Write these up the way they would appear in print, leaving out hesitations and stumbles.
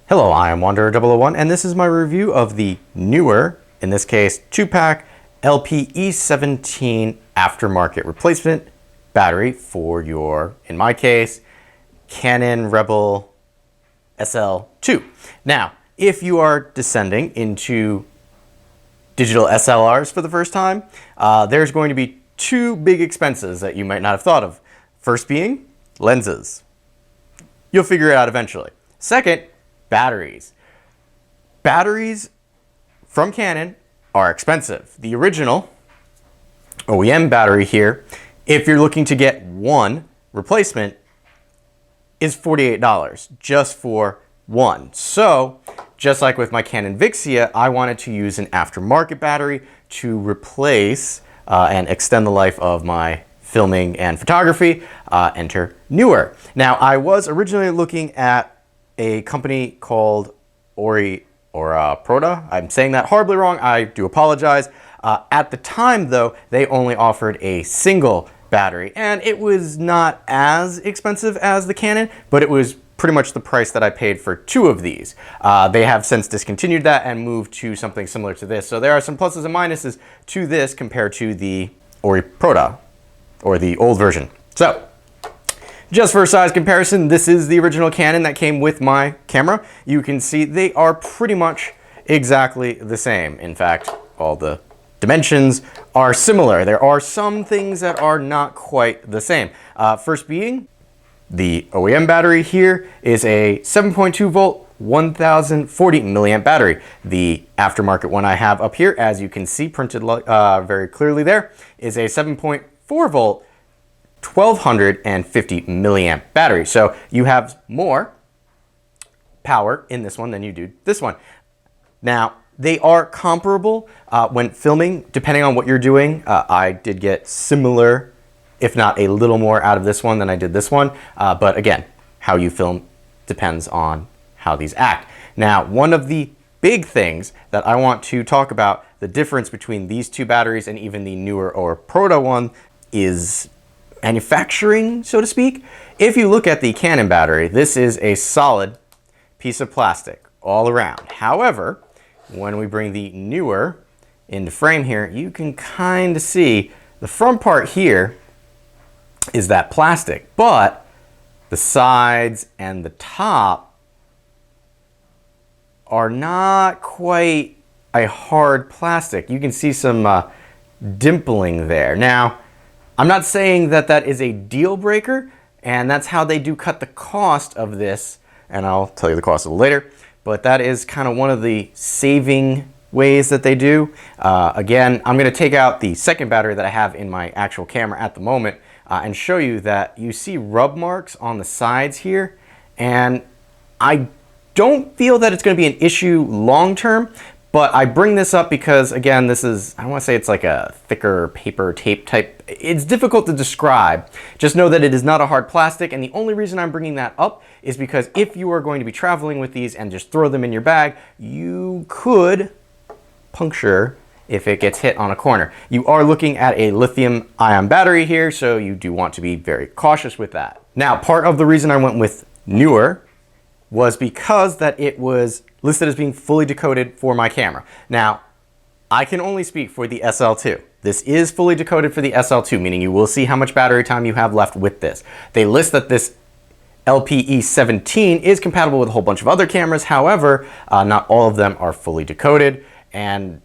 Hello, I am Wanderer001 and this is my review of the Neewer, in this case 2-pack LP-E17 aftermarket replacement battery for your, in my case, Canon Rebel SL2. Now, if you are descending into digital SLRs for the first time, there's going to be two big expenses that you might not have thought of. First being lenses. You'll figure it out eventually. Second, batteries. Batteries from Canon are expensive. The original OEM battery here, if you're looking to get one replacement, is $48 just for one. So, just like with my Canon Vixia, I wanted to use an aftermarket battery to replace and extend the life of my filming and photography. Enter Neewer. Now, I was originally looking at a company called Proda. I'm saying that horribly wrong. I do apologize. At the time, though, they only offered a single battery, and it was not as expensive as the Canon, but it was pretty much the price that I paid for two of these. They have since discontinued that and moved to something similar to this. So there are some pluses and minuses to this compared to the Proda, or the old version. So, just for a size comparison, this is the original Canon that came with my camera. You can see they are pretty much exactly the same. In fact, all the dimensions are similar. There are some things that are not quite the same. First being, the OEM battery here is a 7.2 volt, 1040 milliamp battery. The aftermarket one I have up here, as you can see printed very clearly there, is a 7.4 volt, 1250 milliamp battery. So you have more power in this one than you do this one. Now, they are comparable when filming, depending on what you're doing. I did get similar, if not a little more out of this one than I did this one. But again, how you film depends on how these act. Now, one of the big things that I want to talk about, the difference between these two batteries and even the Neewer or Proda one, is manufacturing, so to speak. If you look at the Canon battery, this is a solid piece of plastic all around. However, when we bring the Neewer into frame here, you can kind of see the front part here is that plastic, but the sides and the top are not quite a hard plastic. You can see some dimpling there. Now, I'm not saying that that is a deal breaker, and that's how they do cut the cost of this, and I'll tell you the cost a little later, but that is kind of one of the saving ways that they do. Again, I'm going to take out the second battery that I have in my actual camera at the moment and show you that you see rub marks on the sides here, and I don't feel that it's going to be an issue long term. But I bring this up because, again, this is, I don't want to say it's like a thicker paper tape type. It's difficult to describe. Just know that it is not a hard plastic, and the only reason I'm bringing that up is because if you are going to be traveling with these and just throw them in your bag, you could puncture if it gets hit on a corner. You are looking at a lithium-ion battery here, so you do want to be very cautious with that. Now, part of the reason I went with Neewer was because that it was listed as being fully decoded for my camera. Now, I can only speak for the SL2. This is fully decoded for the SL2, meaning you will see how much battery time you have left with this. They list that this LP-E17 is compatible with a whole bunch of other cameras. However, not all of them are fully decoded. And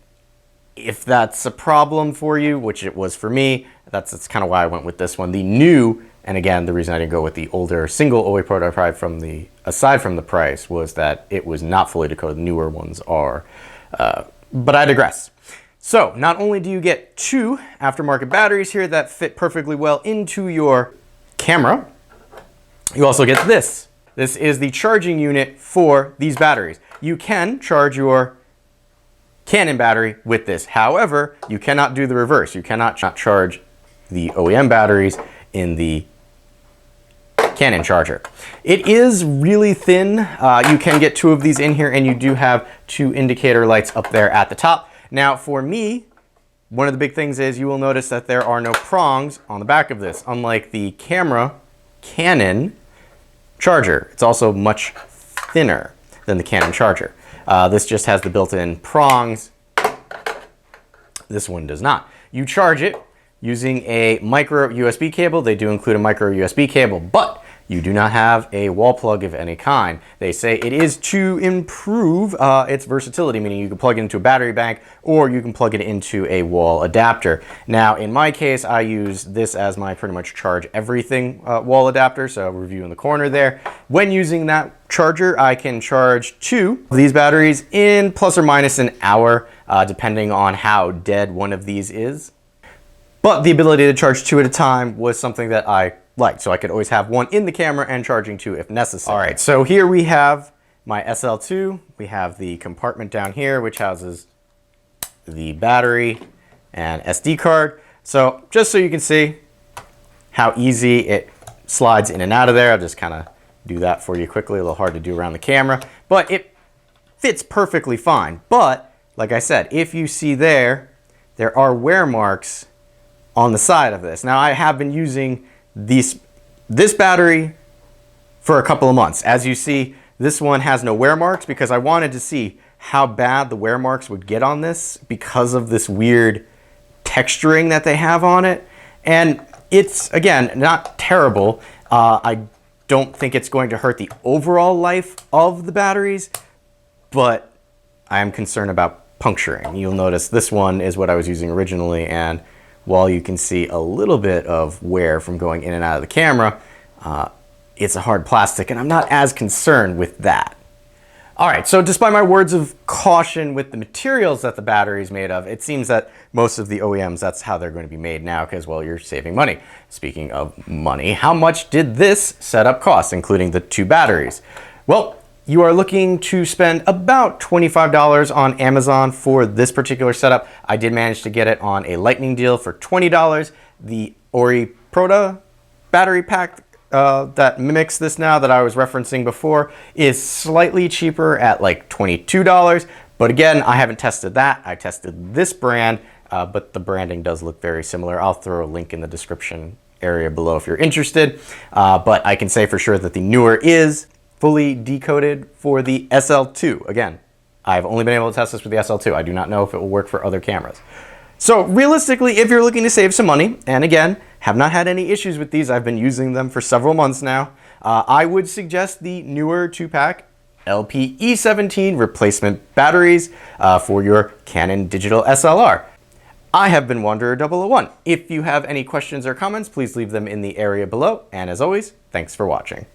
if that's a problem for you, which it was for me, that's kind of why I went with this one. The new, and again, the reason I didn't go with the older single OE prototype aside from the price, was that it was not fully decoded. The newer ones are, but I digress. So not only do you get two aftermarket batteries here that fit perfectly well into your camera, you also get this. This is the charging unit for these batteries. You can charge your Canon battery with this. However, you cannot do the reverse. You cannot charge the OEM batteries in the Canon charger. It is really thin. You can get two of these in here, and you do have two indicator lights up there at the top. Now, for me, one of the big things is you will notice that there are no prongs on the back of this, unlike the Canon charger. It's also much thinner. than the Canon charger. This just has the built-in prongs. This one does not. You charge it using a micro USB cable. They do include a micro USB cable, but you do not have a wall plug of any kind. They say it is to improve its versatility, meaning you can plug it into a battery bank or you can plug it into a wall adapter. Now, in my case, I use this as my pretty much charge everything wall adapter, so review in the corner there. When using that charger, I can charge 2 of these batteries in plus or minus an hour, depending on how dead one of these is. But the ability to charge 2 at a time was something that I liked, so I could always have one in the camera and charging 2 if necessary. All right, so here we have my SL2. We have the compartment down here, which houses the battery and SD card. So just so you can see how easy it slides in and out of there, I'll just kind of do that for you quickly. A little hard to do around the camera, but it fits perfectly fine. But like I said, if you see there are wear marks on the side of this. Now, I have been using this battery for a couple of months. As you see, this one has no wear marks because I wanted to see how bad the wear marks would get on this because of this weird texturing that they have on it. And it's, again, not terrible. I don't think it's going to hurt the overall life of the batteries, but I am concerned about puncturing. You'll notice this one is what I was using originally, and while you can see a little bit of wear from going in and out of the camera, it's a hard plastic, and I'm not as concerned with that. All right, so despite my words of caution with the materials that the battery is made of, it seems that most of the OEMs, that's how they're going to be made now, because, well, you're saving money. Speaking of money, how much did this setup cost, including the 2 batteries? Well, you are looking to spend about $25 on Amazon for this particular setup. I did manage to get it on a lightning deal for $20. The Ori Proto battery pack that mimics this now that I was referencing before is slightly cheaper at like $22. But again, I haven't tested that. I tested this brand, but the branding does look very similar. I'll throw a link in the description area below if you're interested. But I can say for sure that the Neewer is fully decoded for the SL2. Again, I've only been able to test this with the SL2. I do not know if it will work for other cameras. So realistically, if you're looking to save some money, and again, have not had any issues with these, I've been using them for several months now, I would suggest the Neewer 2-pack LP-E17 replacement batteries for your Canon digital SLR. I have been Wanderer001. If you have any questions or comments, please leave them in the area below. And as always, thanks for watching.